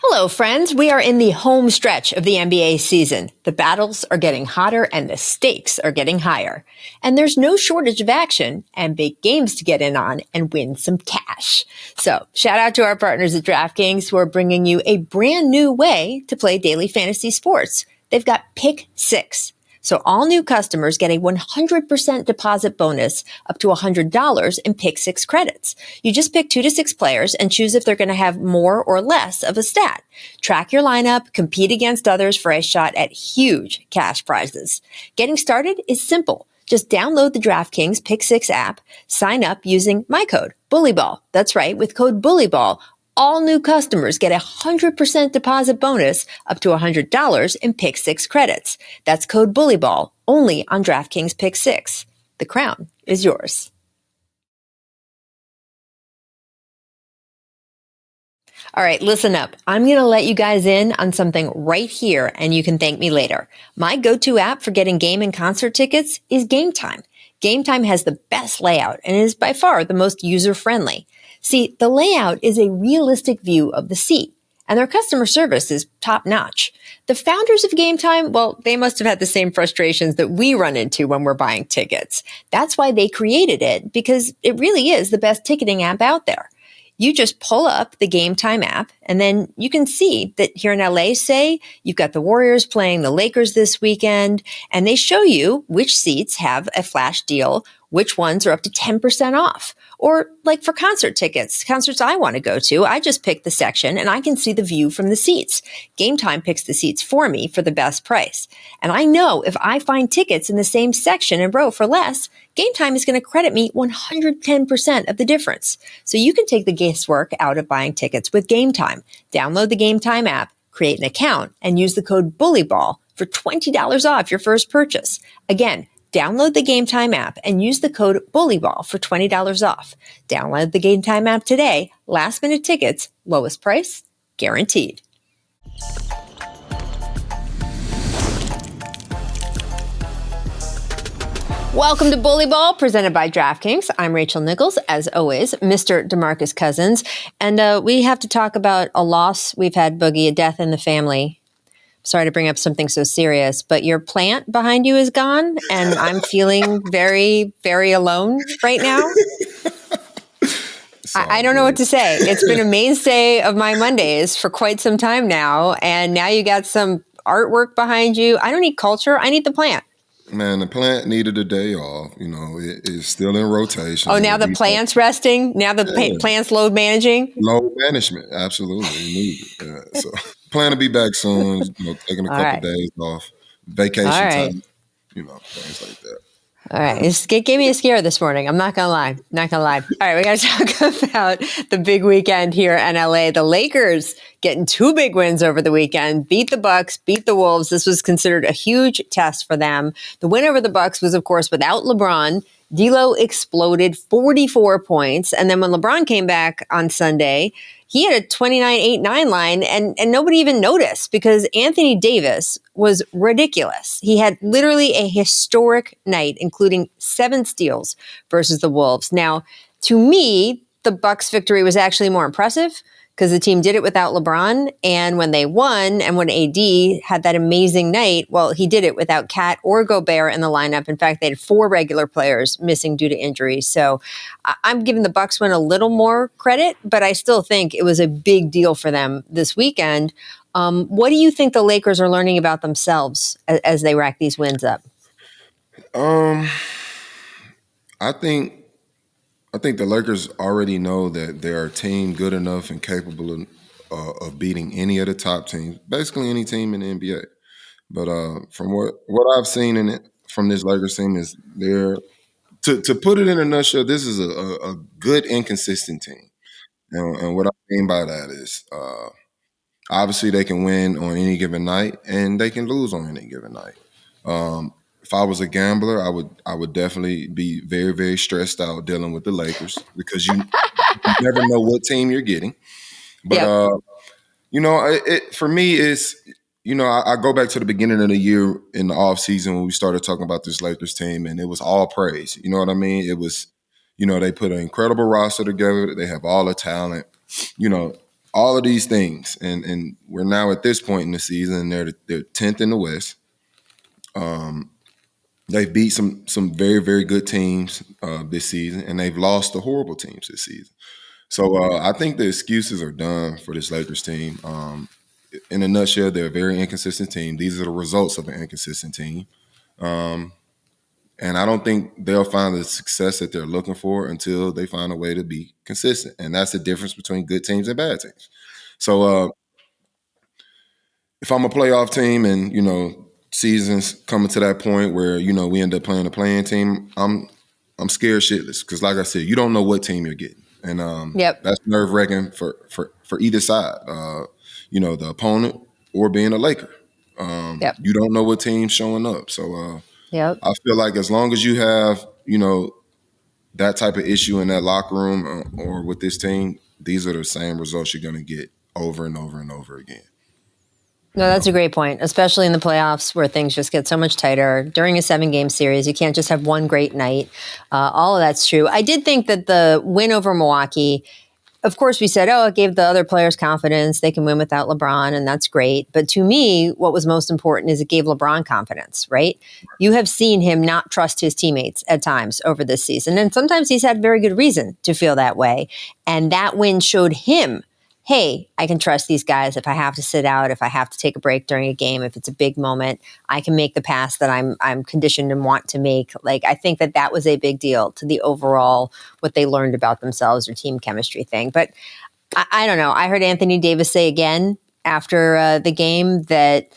Hello, friends. We are in the home stretch of the NBA season. The battles are getting hotter and the stakes are getting higher. And there's no shortage of action and big games to get in on and win some cash. So shout out to our partners at DraftKings who are bringing you a brand new way to play daily fantasy sports. They've got Pick 6. So all new customers get a 100% deposit bonus up to $100 in Pick 6 credits. You just pick 2 to 6 players and choose if they're going to have more or less of a stat. Track your lineup, compete against others for a shot at huge cash prizes. Getting started is simple. Just download the DraftKings Pick 6 app, sign up using my code, BULLYBALL. That's right, with code BULLYBALL. All new customers get a 100% deposit bonus up to $100 in Pick 6 credits. That's code BULLYBALL only on DraftKings Pick 6. The crown is yours. All right, listen up. I'm going to let you guys in on something right here, and you can thank me later. My go-to app for getting game and concert tickets is Game Time. Game Time has the best layout and is by far the most user-friendly. See, the layout is a realistic view of the seat, and their customer service is top-notch. The founders of Game Time, well, they must have had the same frustrations that we run into when we're buying tickets. That's why they created it, because it really is the best ticketing app out there. You just pull up the Game Time app, and then you can see that here in LA, say, you've got the Warriors playing the Lakers this weekend, and they show you which seats have a flash deal, which ones are up to 10% off. Or like for concert tickets, concerts I want to go to, I just pick the section and I can see the view from the seats. Game Time picks the seats for me for the best price. And I know if I find tickets in the same section and row for less, Game Time is going to credit me 110% of the difference. So you can take the guesswork out of buying tickets with Game Time. Download the Game Time app, create an account, and use the code BULLYBALL for $20 off your first purchase. Again, download the Game Time app and use the code BULLYBALL for $20 off. Download the Game Time app today. Last minute tickets, lowest price, guaranteed. Welcome to Bully Ball, presented by DraftKings. I'm Rachel Nichols, as always, Mr. DeMarcus Cousins. And we have to talk about a loss. We've had, Boogie, a death in the family. Sorry to bring up something so serious, but your plant behind you is gone, and I'm feeling very, very alone right now. I don't know what to say. It's been a mainstay of my Mondays for quite some time now, and now you got some artwork behind you. I don't need culture. I need the plant. Man, the plant needed a day off. You know, it is still in rotation. Oh, now the plant's resting? Now the plant's load managing? Load management, absolutely. Needed. So plan to be back soon, taking a couple days off, vacation time, things like that. All right. It gave me a scare this morning. I'm not going to lie. All right. We got to talk about the big weekend here in LA. The Lakers getting 2 big wins over the weekend, beat the Bucks, beat the Wolves. This was considered a huge test for them. The win over the Bucks was, of course, without LeBron. D'Lo exploded 44 points. And then when LeBron came back on Sunday, he had a 29-8-9 line and nobody even noticed because Anthony Davis was ridiculous. He had literally a historic night, including 7 steals versus the Wolves. Now, to me, the Bucks victory was actually more impressive because the team did it without LeBron. And when they won and when AD had that amazing night, well, he did it without Cat or Gobert in the lineup. In fact, they had 4 regular players missing due to injury. So I'm giving the Bucks win a little more credit, but I still think it was a big deal for them this weekend. What do you think the Lakers are learning about themselves as they rack these wins up? I think the Lakers already know that they're a team good enough and capable of beating any of the top teams, basically any team in the NBA. But from what I've seen from this Lakers team is they're, to put it in a nutshell, this is a good, inconsistent team. And what I mean by that is obviously they can win on any given night and they can lose on any given night. If I was a gambler, I would definitely be very, very stressed out dealing with the Lakers because you never know what team you're getting. But for me, it's I go back to the beginning of the year in the offseason when we started talking about this Lakers team, and it was all praise. You know what I mean? It was, they put an incredible roster together. They have all the talent. all of these things, and we're now at this point in the season, they're 10th in the West. They've beat some very, very good teams this season, and they've lost to horrible teams this season. So I think the excuses are done for this Lakers team. In a nutshell, they're a very inconsistent team. These are the results of an inconsistent team. And I don't think they'll find the success that they're looking for until they find a way to be consistent. And that's the difference between good teams and bad teams. So if I'm a playoff team and, seasons coming to that point where, we end up playing a playing team, I'm scared shitless because, like I said, you don't know what team you're getting. And that's nerve-wracking for either side, the opponent or being a Laker. You don't know what team's showing up. So I feel like as long as you have, that type of issue in that locker room or with this team, these are the same results you're going to get over and over and over again. No, that's a great point, especially in the playoffs where things just get so much tighter. During a 7-game series, you can't just have one great night. All of that's true. I did think that the win over Milwaukee, of course, we said, it gave the other players confidence. They can win without LeBron, and that's great. But to me, what was most important is it gave LeBron confidence, right? You have seen him not trust his teammates at times over this season. And sometimes he's had very good reason to feel that way. And that win showed him, hey, I can trust these guys. If I have to sit out, if I have to take a break during a game, if it's a big moment, I can make the pass that I'm conditioned and want to make. Like, I think that was a big deal to the overall, what they learned about themselves or team chemistry thing. But I don't know. I heard Anthony Davis say again after the game that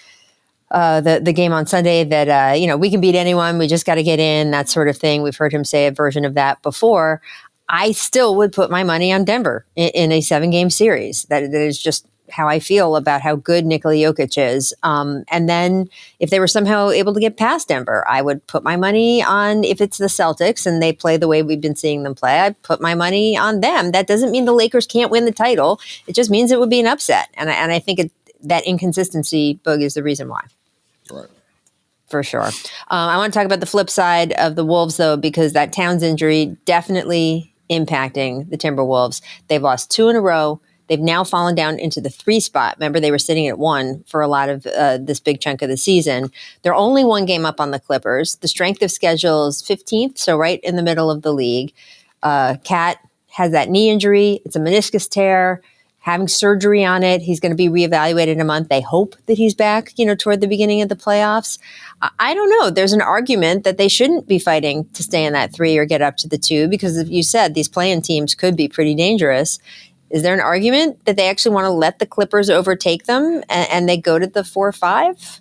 the game on Sunday that, we can beat anyone. We just got to get in, that sort of thing. We've heard him say a version of that before. I still would put my money on Denver in a 7-game series. That is just how I feel about how good Nikola Jokic is. And then if they were somehow able to get past Denver, I would put my money on, if it's the Celtics and they play the way we've been seeing them play, I'd put my money on them. That doesn't mean the Lakers can't win the title. It just means it would be an upset. And I think that inconsistency, Boogie, is the reason why. Right. For sure. I want to talk about the flip side of the Wolves, though, because that Towns injury definitely impacting the Timberwolves. They've lost 2 in a row. They've now fallen down into the 3 spot. Remember, they were sitting at 1 for a lot of this big chunk of the season. They're only 1 game up on the Clippers. The strength of schedule is 15th, so right in the middle of the league. Cat has that knee injury. It's a meniscus tear. Having surgery on it. He's going to be reevaluated in a month. They hope that he's back, toward the beginning of the playoffs. I don't know. There's an argument that they shouldn't be fighting to stay in that 3 or get up to the 2 because, as you said, these play-in teams could be pretty dangerous. Is there an argument that they actually want to let the Clippers overtake them and they go to the 4-5?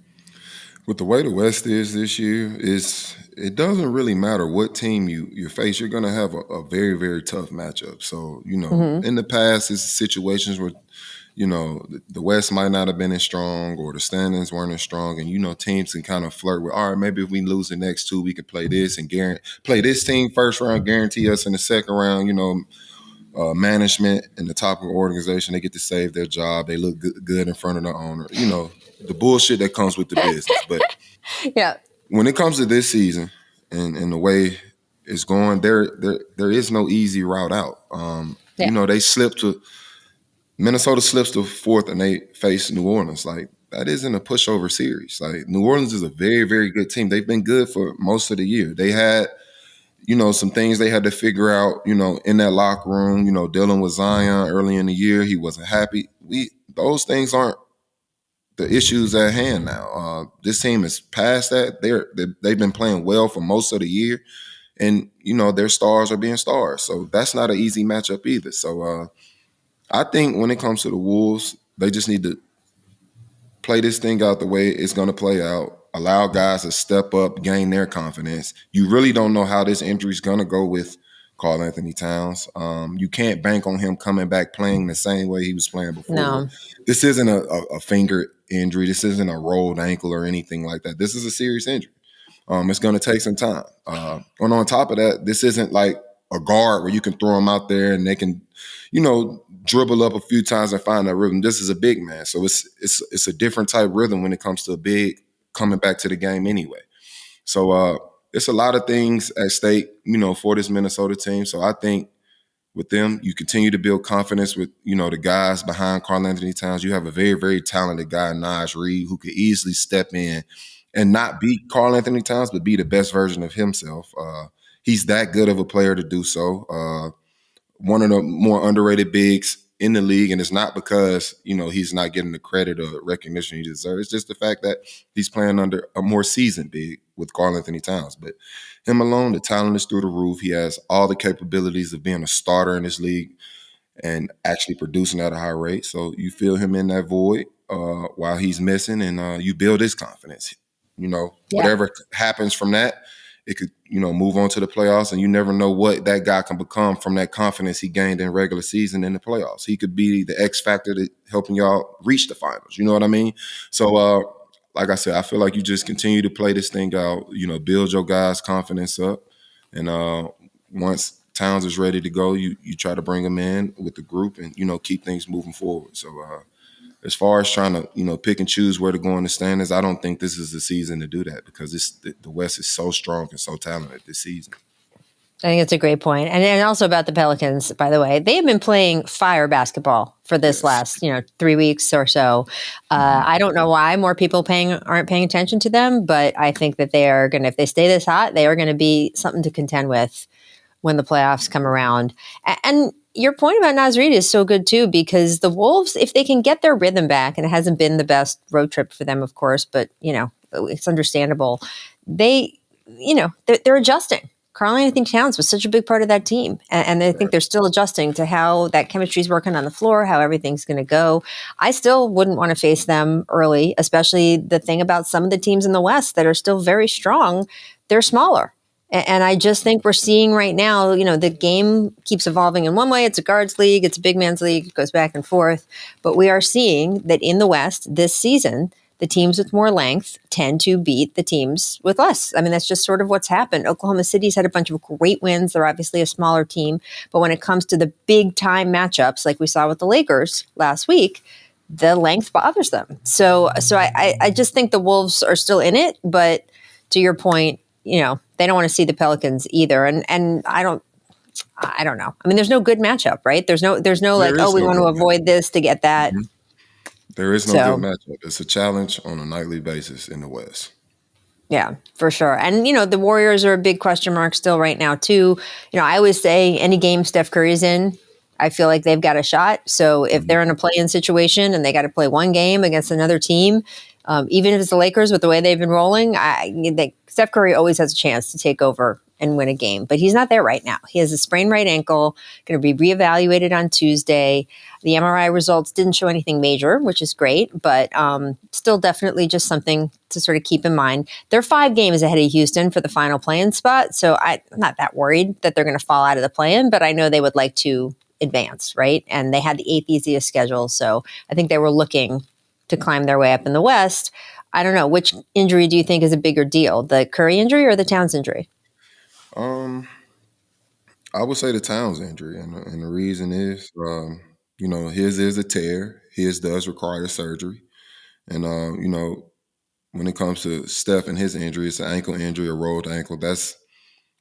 With the way the West is this year, it doesn't really matter what team you face. You're going to have a very, very tough matchup. So, in the past, it's situations where, the West might not have been as strong or the standings weren't as strong. And, teams can kind of flirt with, all right, maybe if we lose the next 2, we can play this and play this team first round, guarantee us in the second round, management and the top of the organization, they get to save their job. They look good in front of the owner. The bullshit that comes with the business. But yeah, when it comes to this season and the way it's going, there is no easy route out. Minnesota slips to 4th and they face New Orleans. Like, that isn't a pushover series. Like, New Orleans is a very, very good team. They've been good for most of the year. They had, some things they had to figure out, in that locker room, dealing with Zion early in the year. He wasn't happy. Those things aren't the issues at hand now. This team is past that. They've been playing well for most of the year. And, their stars are being stars. So that's not an easy matchup either. So I think when it comes to the Wolves, they just need to play this thing out the way it's going to play out, allow guys to step up, gain their confidence. You really don't know how this injury is going to go with Karl Anthony Towns. You can't bank on him coming back playing the same way he was playing before. No. This isn't a finger injury. This isn't a rolled ankle or anything like that. This is a serious injury. It's going to take some time. And on top of that, this isn't like a guard where you can throw them out there and they can, dribble up a few times and find that rhythm. This is a big man. So it's a different type rhythm when it comes to a big coming back to the game anyway. So it's a lot of things at stake, for this Minnesota team. So I think with them. You continue to build confidence with, the guys behind Karl Anthony Towns. You have a very, very talented guy, Naj Reid, who could easily step in and not be Karl Anthony Towns, but be the best version of himself. He's that good of a player to do so. One of the more underrated bigs in the league, and it's not because, he's not getting the credit or recognition he deserves. It's just the fact that he's playing under a more seasoned big with Karl Anthony Towns. But him alone, the talent is through the roof. He has all the capabilities of being a starter in this league and actually producing at a high rate. So you fill him in that void while he's missing, and you build his confidence. Whatever happens from that, it could, move on to the playoffs, and you never know what that guy can become from that confidence he gained in regular season in the playoffs. He could be the X factor that helping y'all reach the finals. You know what I mean? So, like I said, I feel like you just continue to play this thing out, build your guys' confidence up. And once Towns is ready to go, you try to bring him in with the group and, keep things moving forward. So, as far as trying to, pick and choose where to go in the standings, I don't think this is the season to do that because the West is so strong and so talented this season. I think it's a great point. And also about the Pelicans, by the way, they've been playing fire basketball for this last, 3 weeks or so. I don't know why more people aren't paying attention to them, but I think that they are going to, if they stay this hot, they are going to be something to contend with when the playoffs come around. And your point about Naz Reid is so good too, because the Wolves, if they can get their rhythm back, and it hasn't been the best road trip for them, of course, but it's understandable. They're adjusting. Karl Anthony Towns was such a big part of that team. And I think they're still adjusting to how that chemistry is working on the floor, how everything's going to go. I still wouldn't want to face them early, especially the thing about some of the teams in the West that are still very strong. They're smaller. And I just think we're seeing right now, the game keeps evolving in one way. It's a guards league. It's a big man's league. It goes back and forth. But we are seeing that in the West this season, the teams with more length tend to beat the teams with less. I mean, that's just sort of what's happened. Oklahoma City's had a bunch of great wins. They're obviously a smaller team. But when it comes to the big time matchups, like we saw with the Lakers last week, the length bothers them. So I just think the Wolves are still in it. But to your point, they don't want to see the Pelicans either. And I don't know. I mean, there's no good matchup, right? There's no we want to avoid this to get that. Mm-hmm. There is no good matchup. It's a challenge on a nightly basis in the West. Yeah, for sure. And, the Warriors are a big question mark still right now, too. I always say any game Steph Curry's in, I feel like they've got a shot. So if they're in a play-in situation and they got to play one game against another team, even if it's the Lakers with the way they've been rolling, Steph Curry always has a chance to take over and win a game. But he's not there right now. He has a sprained right ankle, going to be reevaluated on Tuesday. The MRI results didn't show anything major, which is great, but still definitely just something to sort of keep in mind. They're 5 games ahead of Houston for the final play-in spot, so I'm not that worried that they're going to fall out of the play-in, but I know they would like to advance, right? And they had the 8th easiest schedule, so I think they were looking to climb their way up in the West. I don't know. Which injury do you think is a bigger deal, the Curry injury or the Towns injury? I would say the Towns injury, and the reason is, his is a tear. His does require surgery. And, when it comes to Steph and his injury, it's an ankle injury, a rolled ankle. That's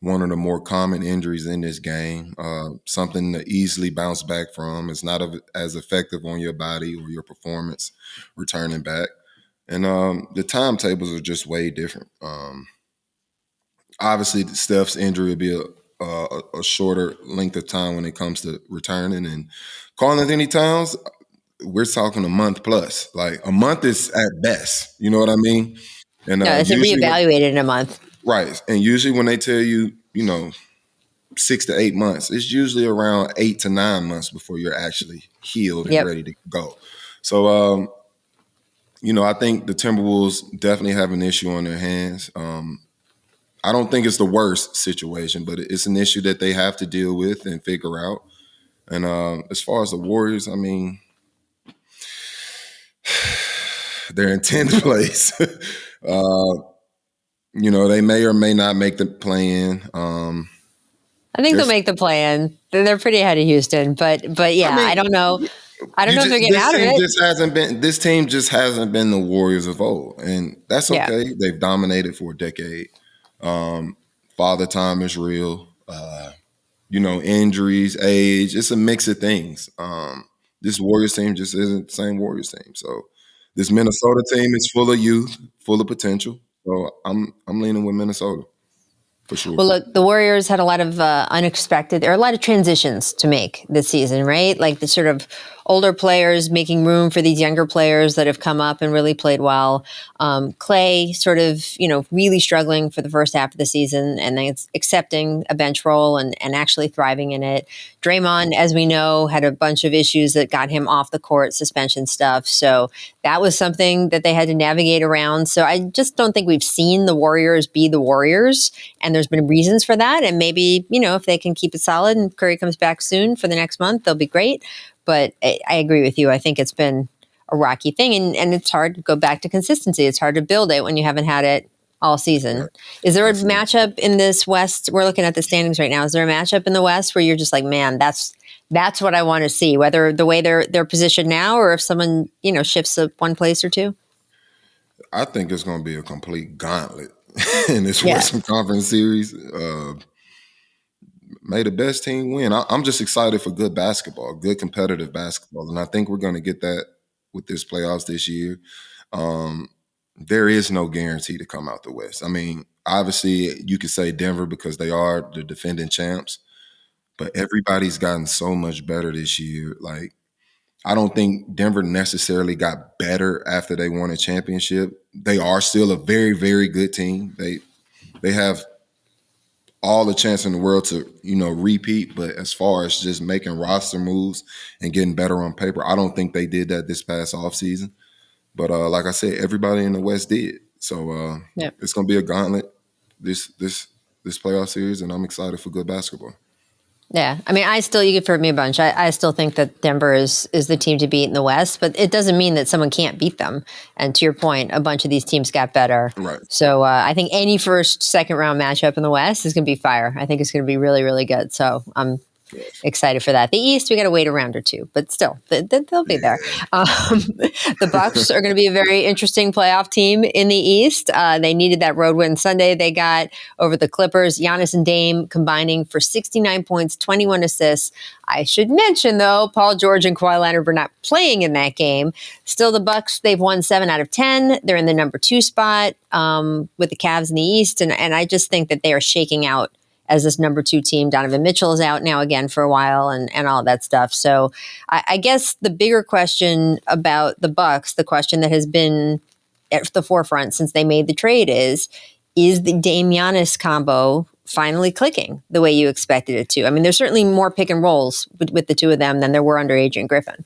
one of the more common injuries in this game, something to easily bounce back from. It's not as effective on your body or your performance returning back. And the timetables are just way different. Obviously, Steph's injury would be a shorter length of time when it comes to returning. And Karl Anthony Towns, we're talking a month plus. Like a month is at best. You know what I mean? And it's reevaluated in a month. Right. And usually when they tell you, 6 to 8 months, it's usually around 8 to 9 months before you're actually healed and ready to go. So, I think the Timberwolves definitely have an issue on their hands. I don't think it's the worst situation, but it's an issue that they have to deal with and figure out. And as far as the Warriors, I mean, they're in 10th place. They may or may not make the play-in. I think they'll make the play-in. They're pretty ahead of Houston, but yeah, I don't know. I don't know if they're getting out of it. This team just hasn't been the Warriors of old, and that's okay. Yeah. They've dominated for a decade. Father time is real. injuries, age. It's a mix of things. This Warriors team just isn't the same Warriors team. So this Minnesota team is full of youth, full of potential. So I'm leaning with Minnesota for sure. Well, look, the Warriors had a lot of unexpected, or a lot of transitions to make this season, right? Like the sort of older players making room for these younger players that have come up and really played well. Clay sort of, really struggling for the first half of the season and then accepting a bench role and actually thriving in it. Draymond, as we know, had a bunch of issues that got him off the court, suspension stuff. So that was something that they had to navigate around. So I just don't think we've seen the Warriors be the Warriors. And there's been reasons for that. And maybe, if they can keep it solid and Curry comes back soon for the next month, they'll be great. But I agree with you. I think it's been a rocky thing. And it's hard to go back to consistency. It's hard to build it when you haven't had it all season. Right. Is there a matchup in this West? We're looking at the standings right now. Is there a matchup in the West where you're just like, man, that's what I want to see, whether the way they're positioned now or if someone, shifts up one place or two? I think it's going to be a complete gauntlet in this Western Conference series. May the best team win. I'm just excited for good basketball, good competitive basketball. And I think we're going to get that with this playoffs this year. There is no guarantee to come out the West. I mean, obviously you could say Denver because they are the defending champs, but everybody's gotten so much better this year. Like, I don't think Denver necessarily got better after they won a championship. They are still a very, very good team. They have all the chance in the world to, repeat. But as far as just making roster moves and getting better on paper, I don't think they did that this past offseason. But like I said, everybody in the West did. So it's going to be a gauntlet this playoff series, and I'm excited for good basketball. Yeah. I mean, you could hurt me a bunch. I still think that Denver is the team to beat in the West, but it doesn't mean that someone can't beat them. And to your point, a bunch of these teams got better. Right. So I think any first, second round matchup in the West is going to be fire. I think it's going to be really, really good. So I'm excited for that. The East, we got to wait a round or two, but still, they'll be there. The Bucks are going to be a very interesting playoff team in the East. They needed that road win Sunday. They got over the Clippers. Giannis and Dame combining for 69 points, 21 assists. I should mention, though, Paul George and Kawhi Leonard were not playing in that game. Still, the Bucks, they've won 7 out of 10. They're in the number 2 spot with the Cavs in the East, and I just think that they are shaking out as this number 2 team. Donovan Mitchell is out now again for a while and all that stuff. So I guess the bigger question about the Bucks, the question that has been at the forefront since they made the trade is the Dame Giannis combo finally clicking the way you expected it to? I mean, there's certainly more pick and rolls with the two of them than there were under Adrian Griffin.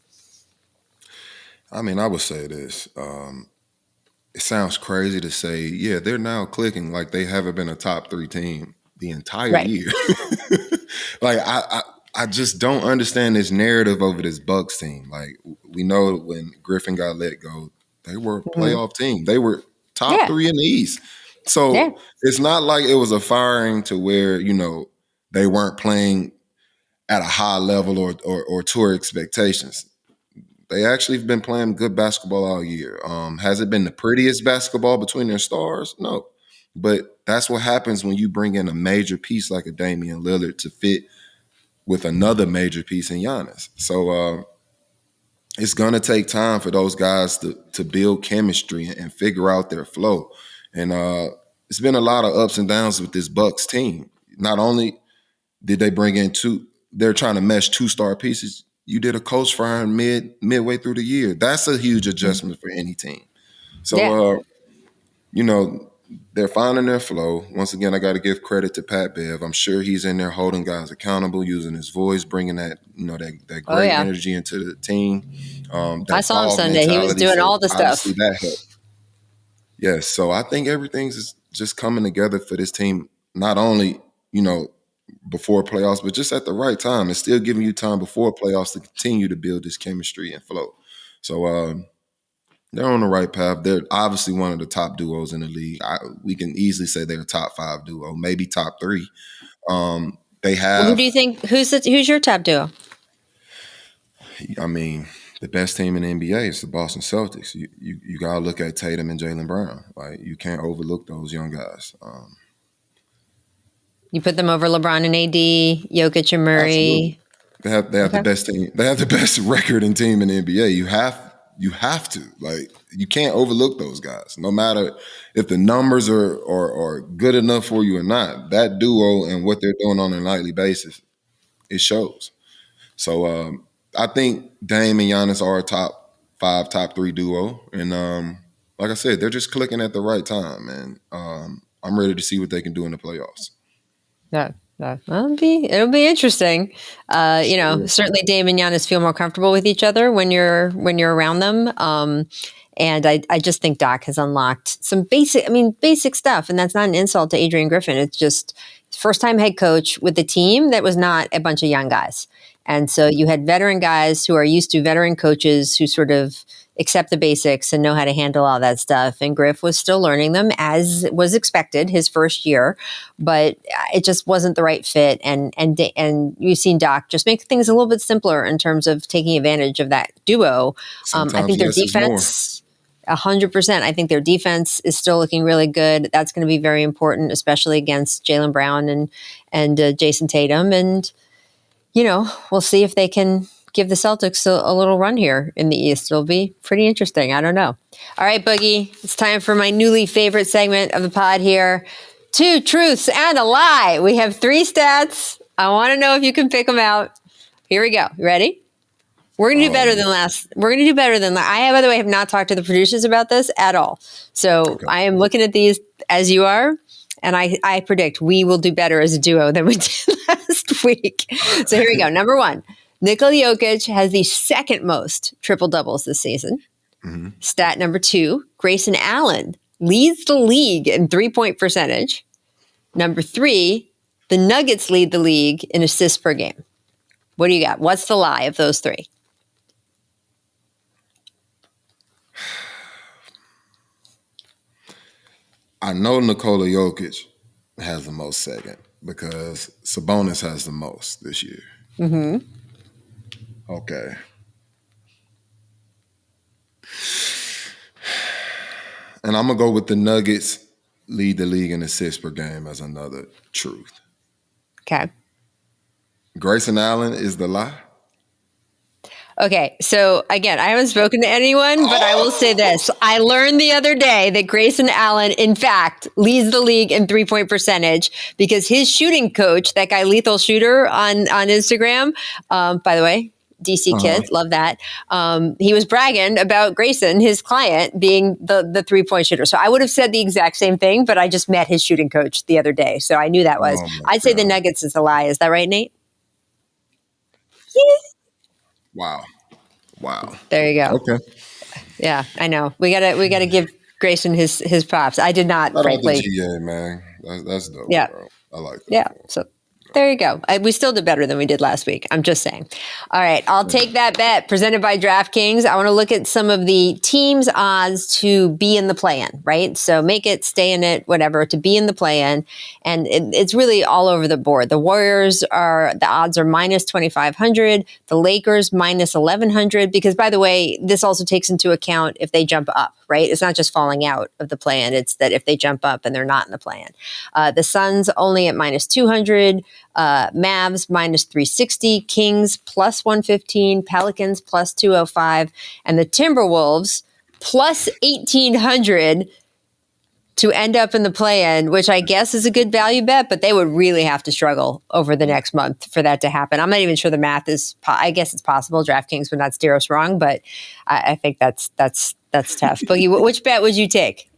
I mean, I would say this. It sounds crazy to say, yeah, they're now clicking like they haven't been a top 3 team the entire year. Like, I just don't understand this narrative over this Bucks team. Like, we know when Griffin got let go, they were a playoff team. They were top 3 in the East. So it's not like it was a firing to where, they weren't playing at a high level or to our expectations. They actually have been playing good basketball all year. Has it been the prettiest basketball between their stars? No. But that's what happens when you bring in a major piece like a Damian Lillard to fit with another major piece in Giannis. So it's going to take time for those guys to build chemistry and figure out their flow. And it's been a lot of ups and downs with this Bucks team. Not only did they bring in they're trying to mesh 2-star pieces. You did a coach firing midway through the year. That's a huge adjustment for any team. So, they're finding their flow. Once again, I got to give credit to Pat Bev. I'm sure he's in there holding guys accountable, using his voice, bringing that, that great energy into the team. I saw him Sunday. He was doing all the stuff. That helped. Yes. So I think everything's just coming together for this team, not only, before playoffs, but just at the right time. It's still giving you time before playoffs to continue to build this chemistry and flow. So, they're on the right path. They're obviously one of the top duos in the league. We can easily say they're a top 5 duo, maybe top 3. They have. Who do you think? Who's your top duo? I mean, the best team in the NBA is the Boston Celtics. You gotta look at Tatum and Jaylen Brown. Like, you can't overlook those young guys. You put them over LeBron and AD, Jokic and Murray. Absolutely. They have the best team. They have the best record and team in the NBA. You have to. Like, you can't overlook those guys. No matter if the numbers are good enough for you or not. That duo and what they're doing on a nightly basis, it shows. So I think Dame and Giannis are a top 5, top 3 duo. And like I said, they're just clicking at the right time. And I'm ready to see what they can do in the playoffs. Yeah. It'll be interesting. Certainly Dame and Giannis feel more comfortable with each other when you're around them. And I just think Doc has unlocked some basic stuff. And that's not an insult to Adrian Griffin. It's just first time head coach with a team that was not a bunch of young guys. And so you had veteran guys who are used to veteran coaches who sort of accept the basics and know how to handle all that stuff. And Griff was still learning them, as was expected his first year, but it just wasn't the right fit. And you've seen Doc just make things a little bit simpler in terms of taking advantage of that duo. I think their defense, 100%. I think their defense is still looking really good. That's going to be very important, especially against Jaylen Brown and Jason Tatum. And we'll see if they can give the Celtics a little run here in the East. It'll be pretty interesting. I don't know. All right, Boogie, it's time for my newly favorite segment of the pod here. 2 truths and a lie. We have 3 stats. I want to know if you can pick them out. Here we go. You ready? We're going to do better than last. We're going to do better than by the way, have not talked to the producers about this at all. So okay. I am looking at these as you are. And I predict we will do better as a duo than we did last week. So here we go. Number 1, Nikola Jokic has the second most triple doubles this season. Mm-hmm. Stat number 2, Grayson Allen leads the league in 3-point percentage. Number 3, the Nuggets lead the league in assists per game. What do you got? What's the lie of those 3? I know Nikola Jokic has the most second because Sabonis has the most this year. Mm-hmm. Okay. And I'm going to go with the Nuggets lead the league in assists per game as another truth. Okay. Grayson Allen is the lie? Okay, so again, I haven't spoken to anyone, but I will say this. I learned the other day that Grayson Allen, in fact, leads the league in 3-point percentage because his shooting coach, that guy Lethal Shooter on Instagram, by the way, DC kid, love that. He was bragging about Grayson, his client, being the 3-point shooter. So I would have said the exact same thing, but I just met his shooting coach the other day. So I knew that was. I'd say the Nuggets is a lie. Is that right, Nate? Wow. There you go. Okay. Yeah, I know. We gotta give Grayson his props. I did not, frankly. GA, man. That's dope. Yeah. Bro. I like that. Yeah. So there you go. We still did better than we did last week. I'm just saying. All right. I'll take that bet presented by DraftKings. I want to look at some of the teams' odds to be in the play-in, right? So make it, stay in it, whatever, to be in the play-in. And it's really all over the board. The Warriors the odds are minus 2,500. The Lakers minus 1,100. Because, by the way, this also takes into account if they jump up, right? It's not just falling out of the play-in. It's that if they jump up and they're not in the play-in. The Suns only at minus 200. Mavs minus 360, Kings plus 115, Pelicans plus 205, and the Timberwolves plus 1,800 to end up in the play-in, which I guess is a good value bet, but they would really have to struggle over the next month for that to happen. I'm not even sure the math is, I guess it's possible. DraftKings would not steer us wrong, but I think that's tough. Boogie, which bet would you take?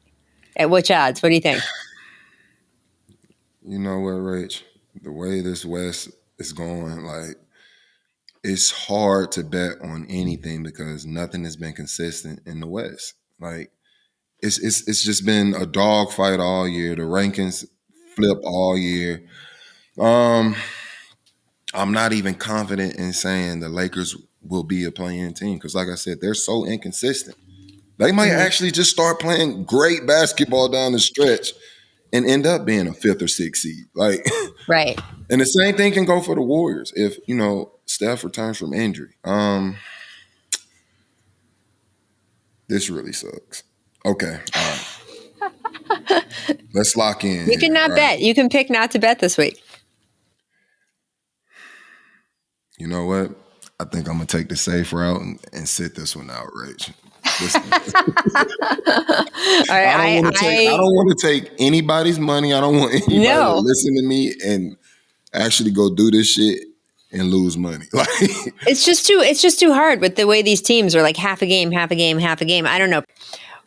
At which odds? What do you think? You know what, Rach? The way this West is going, like, it's hard to bet on anything because nothing has been consistent in the West. Like, it's just been a dogfight all year. The rankings flip all year. I'm not even confident in saying the Lakers will be a play-in team because, like I said, they're so inconsistent. They might actually just start playing great basketball down the stretch and end up being a 5th or 6th seed. Like, right. And the same thing can go for the Warriors if, Steph returns from injury. This really sucks. Okay. All right. Let's lock in. You can here. not All bet. right. You can pick not to bet this week. You know what? I think I'm gonna take the safe route and sit this one out, Rach. All right, I don't want to take anybody's money. I don't want anybody to listen to me and actually go do this shit and lose money. Like it's just too hard with the way these teams are like half a game. I don't know.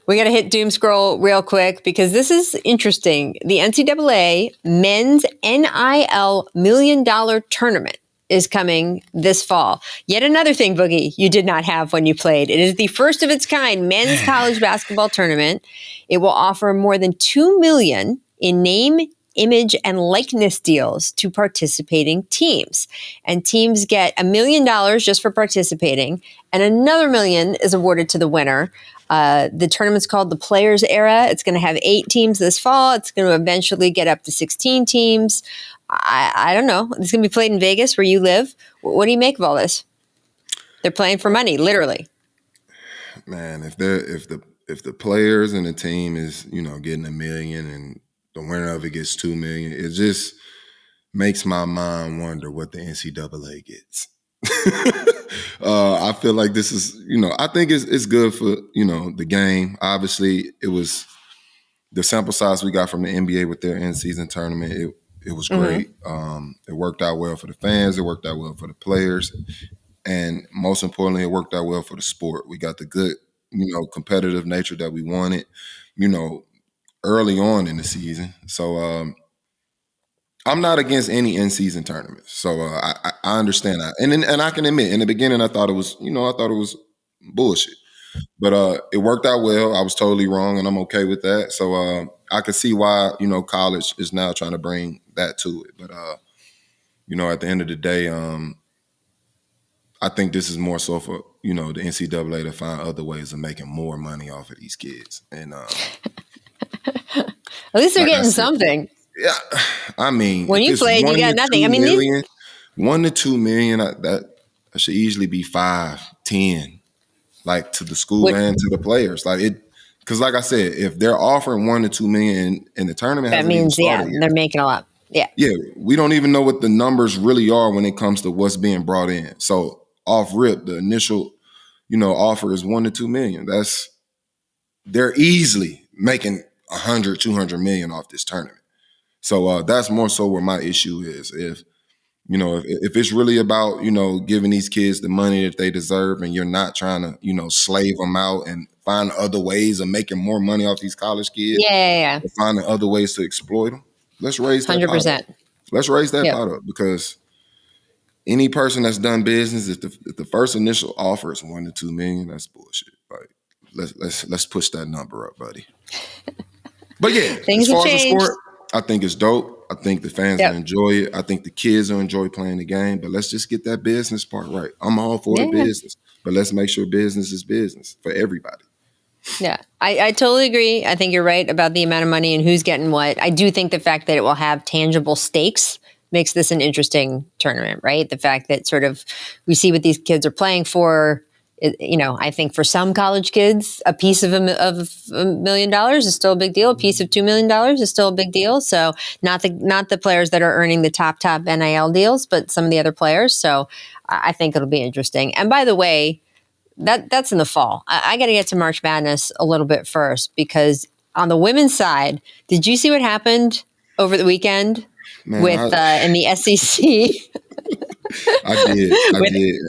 We got to hit doom scroll real quick because this is interesting. The NCAA men's NIL $1 million tournament is coming this fall. Yet another thing, Boogie, you did not have when you played. It is the first of its kind men's college basketball tournament. It will offer more than $2 million in name, image, and likeness deals to participating teams. And teams get $1 million just for participating, and another $1 million is awarded to the winner. The tournament's called the Players Era. It's going to have 8 teams this fall. It's going to eventually get up to 16 teams. I don't know. It's going to be played in Vegas where you live. What do you make of all this? They're playing for money, literally. Man, if the players and the team is, getting $1 million and the winner of it gets $2 million, it just makes my mind wonder what the NCAA gets. I feel like this is, I think it's good for, the game. Obviously, it was the sample size we got from the NBA with their in-season tournament. It was great. It worked out well for the fans. It worked out well for the players. And most importantly, it worked out well for the sport. We got the good, competitive nature that we wanted, early on in the season. So I'm not against any in-season tournaments. So I understand that. And I can admit, in the beginning, I thought it was bullshit. But it worked out well. I was totally wrong, and I'm okay with that. So I could see why, college is now trying to bring that to it. But, at the end of the day, I think this is more so for, the NCAA to find other ways of making more money off of these kids. And at least they're getting something. Yeah, I mean, when you played, you got nothing. I mean, $1 to $2 million, that should easily be 5, 10, like to the school and to the players. Like it, because like I said, if they're offering $1 to $2 million in the tournament, that means they're making a lot. Yeah, we don't even know what the numbers really are when it comes to what's being brought in. So off rip, the initial, offer is $1 to $2 million. They're easily making 100, 200 million off this tournament. So that's more so where my issue is. If it's really about, giving these kids the money that they deserve and you're not trying to, slave them out and find other ways of making more money off these college kids. Yeah. Finding other ways to exploit them. Let's raise that 100%. Pot up. Let's raise that pot up because any person that's done business, if the first initial offer is $1 to $2 million, that's bullshit. Like let's push that number up, buddy. But yeah, things as far have as changed. the sport, I think it's dope. I think the fans will enjoy it. I think the kids will enjoy playing the game. But let's just get that business part right. I'm all for the business, but let's make sure business is business for everybody. Yeah, I totally agree. I think you're right about the amount of money and who's getting what. I do think the fact that it will have tangible stakes makes this an interesting tournament, right? The fact that sort of we see what these kids are playing for. I think for some college kids, a piece of $1 million is still a big deal. A piece of $2 million is still a big deal. So not the players that are earning the top NIL deals, but some of the other players. So I think it'll be interesting. And by the way, that's in the fall. I got to get to March Madness a little bit first because on the women's side, did you see what happened over the weekend in the SEC? I did.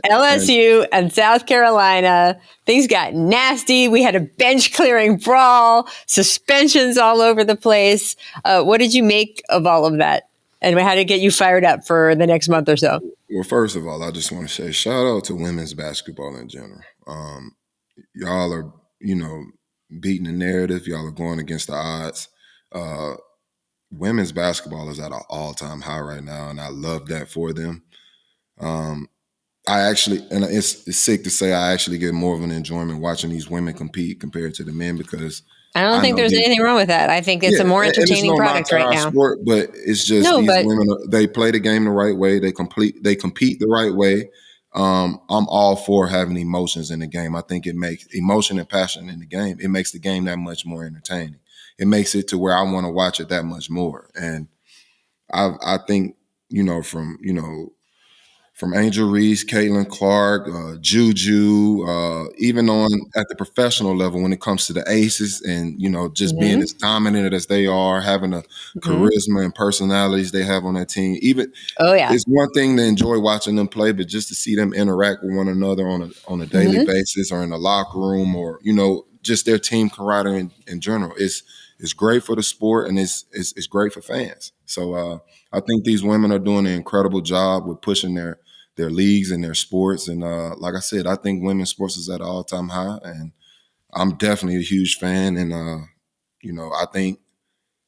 LSU and South Carolina, things got nasty. We had a bench clearing brawl, suspensions all over the place. What did you make of all of that? And how did it get you fired up for the next month or so? Well, first of all, I just want to say shout out to women's basketball in general. Y'all are, beating the narrative. Y'all are going against the odds. Women's basketball is at an all-time high right now, and I love that for them. I actually, and it's sick to say, I actually get more of an enjoyment watching these women compete compared to the men because I don't think there's anything wrong with that. I think it's a more entertaining product right now. Sport, but it's just these women, they play the game the right way. They compete the right way. I'm all for having emotions in the game. I think it makes emotion and passion in the game. It makes the game that much more entertaining. It makes it to where I want to watch it that much more. And I think, from Angel Reese, Caitlin Clark, Juju, even on at the professional level when it comes to the aces and, just being Mm-hmm. as dominant as they are, having the Mm-hmm. charisma and personalities they have on that team. Even Oh yeah. it's one thing to enjoy watching them play, but just to see them interact with one another on a daily Mm-hmm. basis or in the locker room or, just their team camaraderie in general. It's great for the sport and it's great for fans. So I think these women are doing an incredible job with pushing their leagues and their sports. And like I said, I think women's sports is at an all-time high, and I'm definitely a huge fan. And I think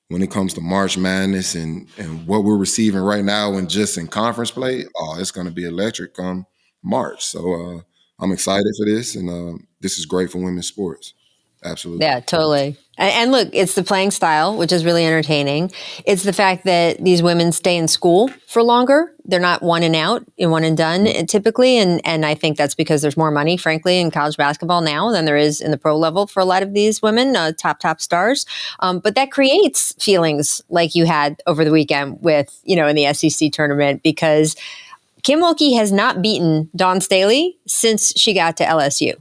when it comes to March Madness and what we're receiving right now and just in conference play, it's going to be electric come March. So I'm excited for this, and this is great for women's sports. Absolutely. Yeah, totally. And look, it's the playing style, which is really entertaining. It's the fact that these women stay in school for longer. They're not one and out and one and done typically. And I think that's because there's more money, frankly, in college basketball now than there is in the pro level for a lot of these women, top stars. But that creates feelings like you had over the weekend with, in the SEC tournament, because Kim Mulkey has not beaten Dawn Staley since she got to LSU.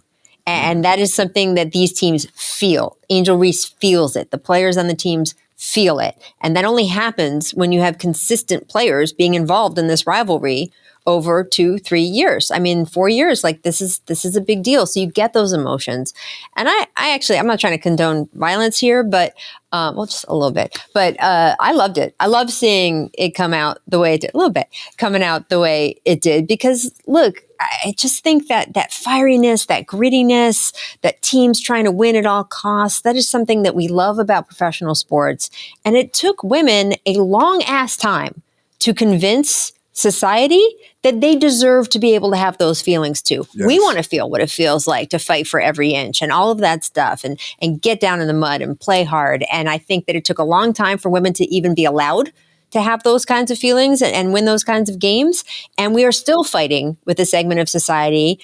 And that is something that these teams feel. Angel Reese feels it. The players on the teams feel it. And that only happens when you have consistent players being involved in this rivalry over 2-3 years. I mean, 4 years, like this is a big deal. So you get those emotions. And I actually, I'm not trying to condone violence here, but just a little bit. But I loved it. I love seeing it come out the way it did, a little bit, coming out the way it did. Because look, I just think that fieriness, that grittiness, that teams trying to win at all costs, that is something that we love about professional sports. And it took women a long ass time to convince society that they deserve to be able to have those feelings too. Yes. We want to feel what it feels like to fight for every inch and all of that stuff and get down in the mud and play hard. And I think that it took a long time for women to even be allowed to have those kinds of feelings and win those kinds of games. And we are still fighting with a segment of society.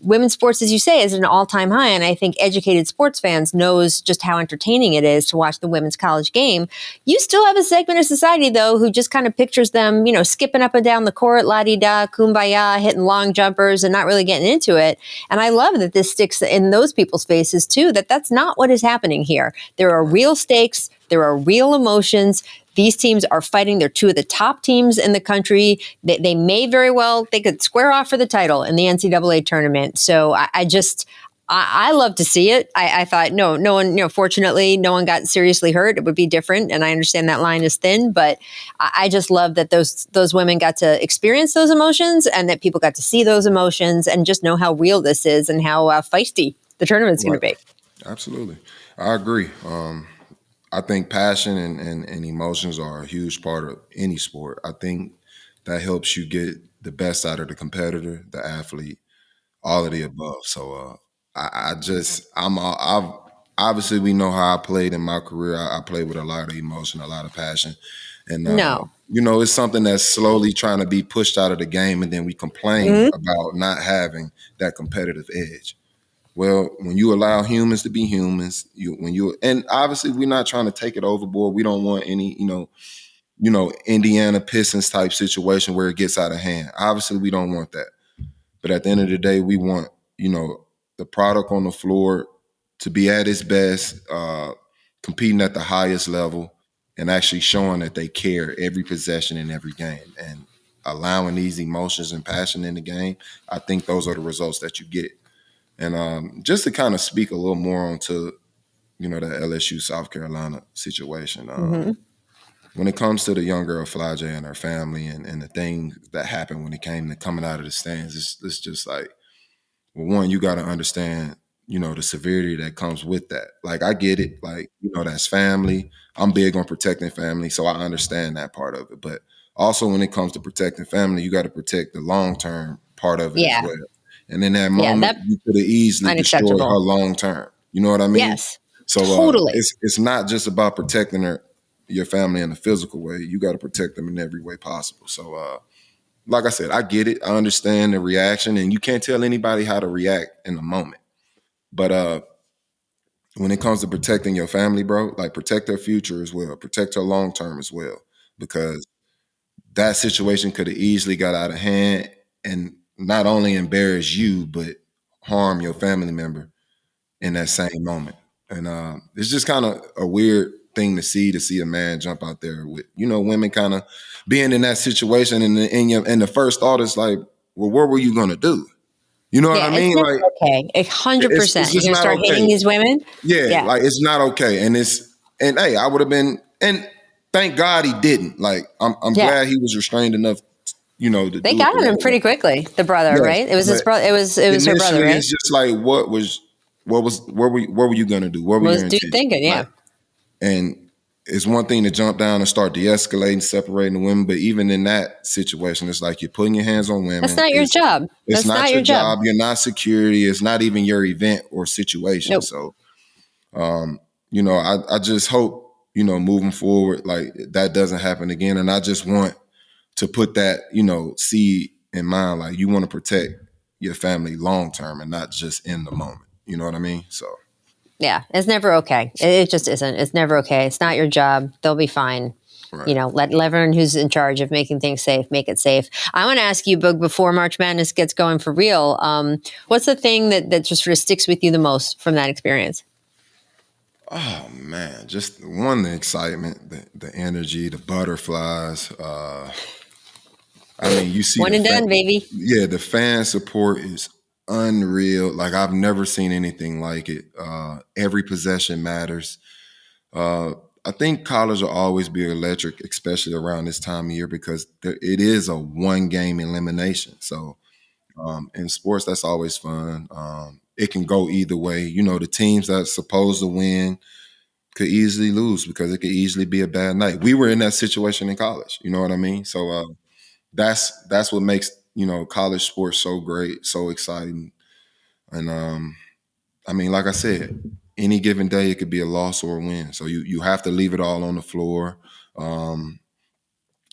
Women's sports, as you say, is at an all-time high. And I think educated sports fans knows just how entertaining it is to watch the women's college game. You still have a segment of society, though, who just kind of pictures them, skipping up and down the court, la-di-da, kumbaya, hitting long jumpers and not really getting into it. And I love that this sticks in those people's faces, too, that that's not what is happening here. There are real stakes. There are real emotions. These teams are fighting. They're two of the top teams in the country. They may very well, they could square off for the title in the NCAA tournament. So I love to see it. I thought, no one, fortunately, no one got seriously hurt. It would be different. And I understand that line is thin, but I just love that those women got to experience those emotions and that people got to see those emotions and just know how real this is and how feisty the tournament's going to be. Absolutely. I agree. I think passion and emotions are a huge part of any sport. I think that helps you get the best out of the competitor, the athlete, all of the above. So I've obviously we know how I played in my career. I played with a lot of emotion, a lot of passion, and No. it's something that's slowly trying to be pushed out of the game, and then we complain about not having that competitive edge. Well, when you allow humans to be humans, and obviously we're not trying to take it overboard. We don't want any, Indiana Pistons type situation where it gets out of hand. Obviously, we don't want that. But at the end of the day, we want, the product on the floor to be at its best, competing at the highest level, and actually showing that they care every possession in every game. And allowing these emotions and passion in the game, I think those are the results that you get. And just to kind of speak a little more onto, the LSU South Carolina situation. When it comes to the young girl Flau'jae and her family and the things that happened when it came to coming out of the stands, it's just like, well, one, you got to understand, the severity that comes with that. Like, I get it. Like, that's family. I'm big on protecting family, so I understand that part of it. But also when it comes to protecting family, you got to protect the long-term part of it as well. And in that moment, you could have easily destroyed her long term. You know what I mean? Yes. So totally. It's not just about protecting your family in a physical way. You got to protect them in every way possible. So like I said, I get it. I understand the reaction, and you can't tell anybody how to react in the moment. But when it comes to protecting your family, bro, like protect their future as well, protect her long term as well, because that situation could have easily got out of hand and not only embarrass you, but harm your family member in that same moment. And it's just kind of a weird thing to see a man jump out there with, women kind of being in that situation. And the first thought is like, well, what were you going to do? You know what I Yeah, it's mean? never Like, okay. 100%. it's You're just gonna not start okay. hitting these women? Yeah, Yeah. like it's not okay. And hey, I would have been, and thank God he didn't. Like, I'm Yeah. glad he was restrained enough, to They do it got the him right pretty way. quickly, the brother, Yes, right? It was his but brother. It was her brother, initially right? it's just like, what were you gonna do? What were What your was dude intentions? thinking? Yeah. Like, and it's one thing to jump down and start de-escalating, separating the women, but even in that situation, it's like you're putting your hands on That's women. not your job. It's That's not not your your job. job. You're not security. It's not even your event or situation. Nope. So, I just hope, moving forward, like that doesn't happen again. And I just want to put that, seed in mind. Like, you want to protect your family long term and not just in the moment. You know what I mean? So. Yeah, it's never okay. It just isn't. It's never okay. It's not your job. They'll be fine. Right. Let everyone who's in charge of making things safe make it safe. I want to ask you, Boog, before March Madness gets going for real, what's the thing that just sort of sticks with you the most from that experience? Oh man, just one, the excitement, the energy, the butterflies. I mean, you see One and done, baby. yeah, the fan support is unreal. Like, I've never seen anything like it. Every possession matters. I think college will always be electric, especially around this time of year, because it is a one game elimination. So in sports, that's always fun. It can go either way. The teams that's supposed to win could easily lose because it could easily be a bad night. We were in that situation in college. You know what I mean? So that's what makes college sports so great, so exciting. And I mean, like I said, any given day it could be a loss or a win. So you have to leave it all on the floor.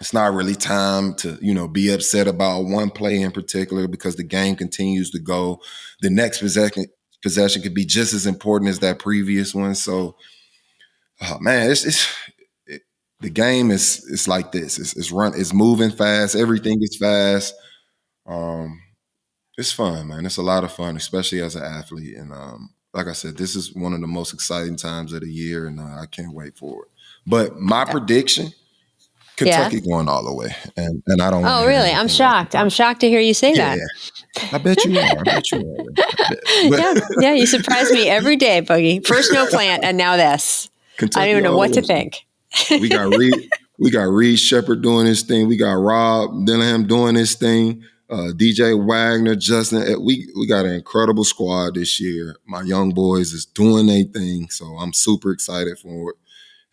It's not really time to be upset about one play in particular, because the game continues to go. The next possession could be just as important as that previous one. So, oh man, the game is like this. It's moving fast. Everything is fast. Um, it's fun, man. It's a lot of fun, especially as an athlete. And like I said, this is one of the most exciting times of the year, and I can't wait for it. But my prediction, Kentucky going all the way, and I don't want to Oh, hear really? anything I'm else. shocked. I'm shocked to hear you say that. I bet you are. Yeah, you surprise me every day, Boogie. First no plant, and now this. Kentucky I don't even know all what the to way. think. We got Reed Shepard doing his thing. We got Rob Dillingham doing his thing. DJ Wagner, Justin. We got an incredible squad this year. My young boys is doing their thing, so I'm super excited for it.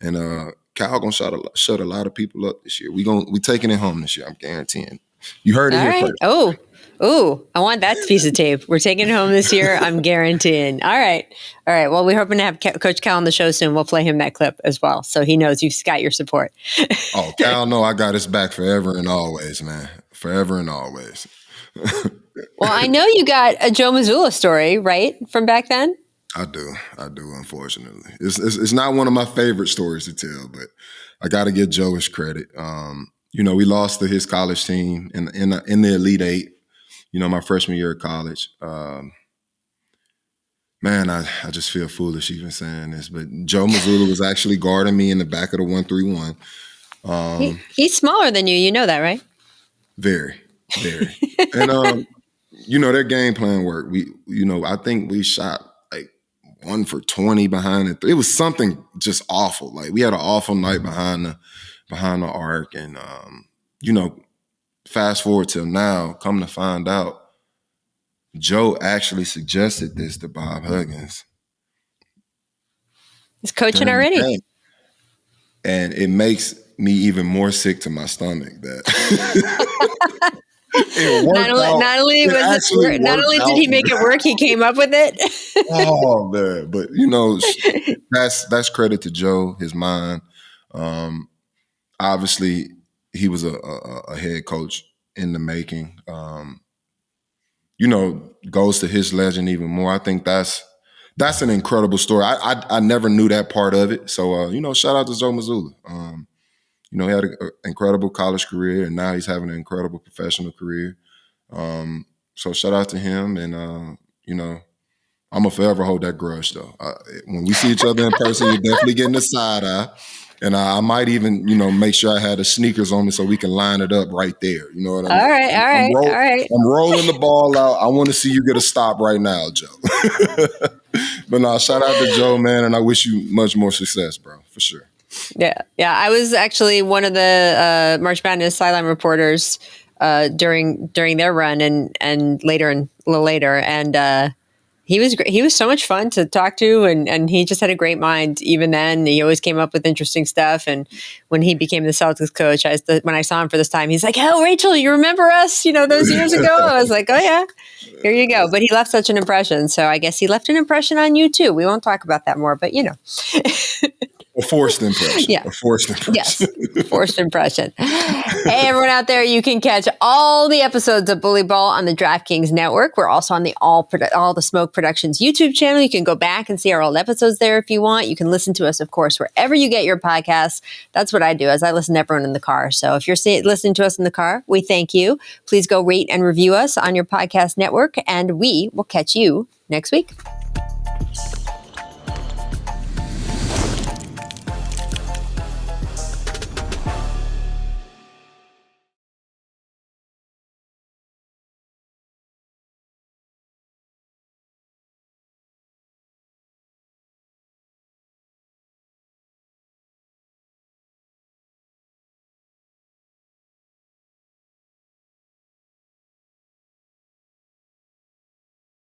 And Cal gonna shut a lot of people up this year. We taking it home this year. I'm guaranteeing. You heard it All here right. first. Oh, I want that piece of tape. We're taking it home this year. I'm guaranteeing. All right. Well, we're hoping to have Coach Cal on the show soon. We'll play him that clip as well, so he knows you've got your support. Oh, Cal, no, I got his back forever and always, man. Forever and always. Well, I know you got a Joe Mazzulla story, right, from back then? I do, unfortunately. It's not one of my favorite stories to tell, but I got to give Joe his credit. We lost to his college team in the Elite Eight, my freshman year of college. Man, I just feel foolish even saying this, but Joe Mazzulla was actually guarding me in the back of the 1-3-1. He's smaller than you. You know that, right? Very, very. And, their game plan worked. I think we shot like 1 for 20 behind it. It was something just awful. Like, we had an awful night behind the arc. And, fast forward till now, come to find out, Joe actually suggested this to Bob Huggins. He's coaching already. And it makes me even more sick to my stomach that not only did he make it work, he came up with it. Oh man, but that's credit to Joe, his mind. Obviously, he was a head coach in the making. Goes to his legend even more. I think that's an incredible story. I never knew that part of it. So, shout out to Joe Mazzulla. He had an incredible college career, and now he's having an incredible professional career. So shout out to him, and I'm gonna forever hold that grudge though. When we see each other in person, you're definitely getting the side eye, and I might even make sure I had the sneakers on me so we can line it up right there. You know what I mean? All right. I'm rolling the ball out. I want to see you get a stop right now, Joe. But no, shout out to Joe, man, and I wish you much more success, bro, for sure. Yeah. I was actually one of the March Madness sideline reporters during their run and later and a little later, and he was great. He was so much fun to talk to, and he just had a great mind. Even then, he always came up with interesting stuff. And when he became the Celtics coach, when I saw him for this time, he's like, "Oh, Rachel, you remember us? Those years ago?" I was like, "Oh yeah, here you go." But he left such an impression, so I guess he left an impression on you too. We won't talk about that more, but A forced impression. Yeah. A forced impression. Yes. Forced impression. Hey, everyone out there, you can catch all the episodes of Bully Ball on the DraftKings Network. We're also on the All the Smoke Productions YouTube channel. You can go back and see our old episodes there if you want. You can listen to us, of course, wherever you get your podcasts. That's what I do, as I listen to everyone in the car. So if you're listening to us in the car, we thank you. Please go rate and review us on your podcast network, and we will catch you next week.